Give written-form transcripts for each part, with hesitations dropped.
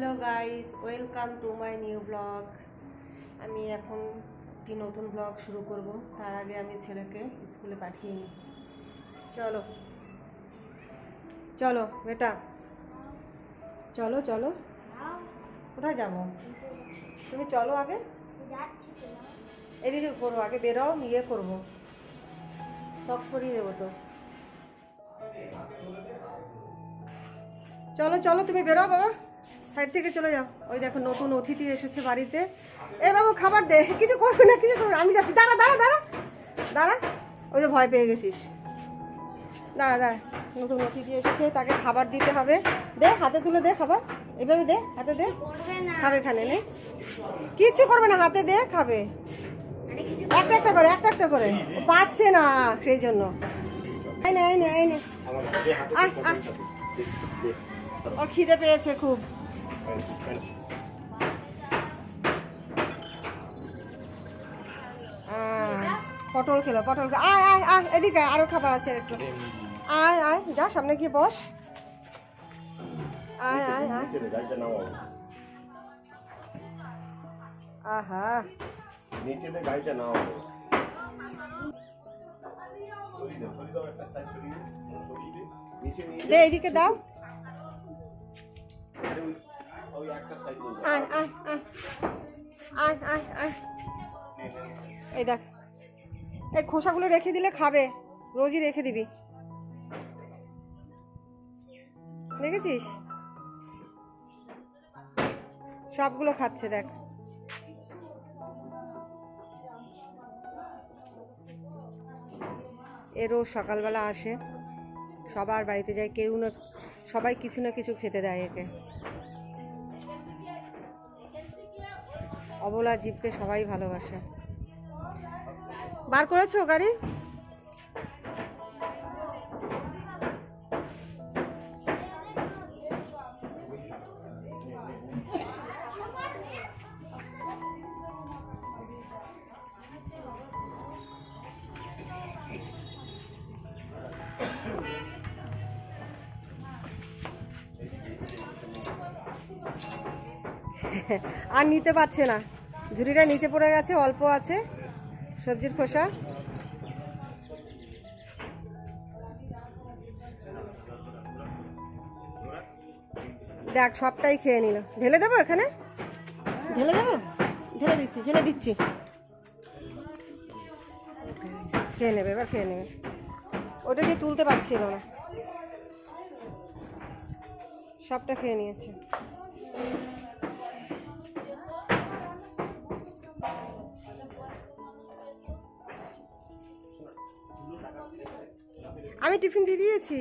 Hello guys, welcome to my new blog. আমি এখন একটি নতুন ব্লগ শুরু করব। তার আগে আমি ছেলেকে স্কুলে পাঠিয়ে নিই। চলো চলো বেটা, চলো চলো। কোথায় যাবো? তুমি চলো, আগে এদিকে করো, আগে বেরোও, ইয়ে করবো, সক্স পরিয়ে দেবো তো। চলো চলো, তুমি বেরো বাবা, সাইড থেকে চলে যাও। ওই দেখো নতুন অতিথি এসেছে বাড়িতে। এ বাবু খাবার দে, কিছু করবে না, কিছু করবে না, আমি যাচ্ছি। দাঁড়া দাঁড়া দাঁড়া দাঁড়া, ওই যে ভয় পেয়ে গেছিস। দাঁড়া দাঁড়া, নতুন অতিথি এসেছে, তাকে খাবার দিতে হবে। দে, হাতে তুলে দে খাবার, এইভাবে দে, হাতে দে, খাবে। এখানে নে, কিচ্ছু করবে না, হাতে দে, খাবে। একটা একটা করে, একটা একটা করে, পাচ্ছে না সেই জন্য। এই নে এই নে এই নে, আয় আয়, ওর খিদে পেয়েছে খুব। পটল খেলো, পটল খেলো। আয় আয় আয়, এদিকে আরো খাবার আছে একটু। আয় আয়, যা সামনে গিয়ে বস। আয় আয় আয়, আহা, নিচে দে গাড়িটা নাও। দে এইদিকে দাও। আয় আয় আয় আয় আয় আয়, এই দেখ, এই খোসাগুলো রেখে দিলে খাবে, রোজই রেখে দিবি, দেখেছিস? সবগুলো খাচ্ছে দেখ। এ রোজ সকালবেলা আসে, সবার বাড়িতে যায়, কেউ না সবাই কিছু না কিছু খেতে দেয় একে। অবলা জীবকে সবাই ভালোবাসে। বার করেছো গাড়ি? আর নিতে পারছে না, ঝুড়িটা নিচে পড়ে গেছে, অল্প আছে সবজির খোসা। দেখ সবটাই খেয়ে নিল। ঢেলে দেবো এখানে, ঢেলে দেবো, ঢেলে দিচ্ছি, ঢেলে দিচ্ছি, খেয়ে নেবে, এবার খেয়ে নেবে। ওটা দিয়ে তুলতে পারছিল না, সবটা খেয়ে নিয়েছে। আমি টিফিন দিয়ে দিয়েছি।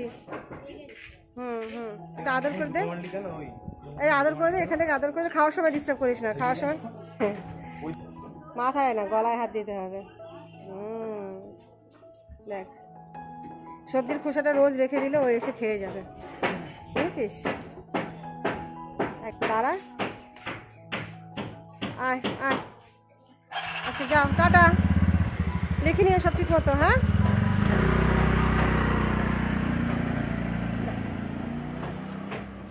এটা আদর করে দে, এই আদর করে দে, এখান থেকে আদর করে দে। খাওয়ার সময় ডিস্টার্ব করিস না, খাওয়ার সময় মাথায় না, গলায় হাত দিতে হবে। দেখ, সবজির খোসাটা রোজ রেখে দিলে ও এসে খেয়ে যাবে, বুঝেছিস? এক দাঁড়া, আয় আয়, আচ্ছা যাও, টাটা, লিখে নিও সব ঠিক মতো। হ্যাঁ,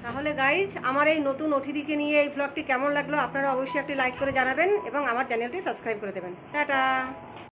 তাহলে গাইজ, আমার এই নতুন অতিথিকে নিয়ে এই ব্লগটি কেমন লাগলো আপনারা অবশ্যই একটি লাইক করে জানাবেন এবং আমার চ্যানেলটি সাবস্ক্রাইব করে দেবেন। টাটা।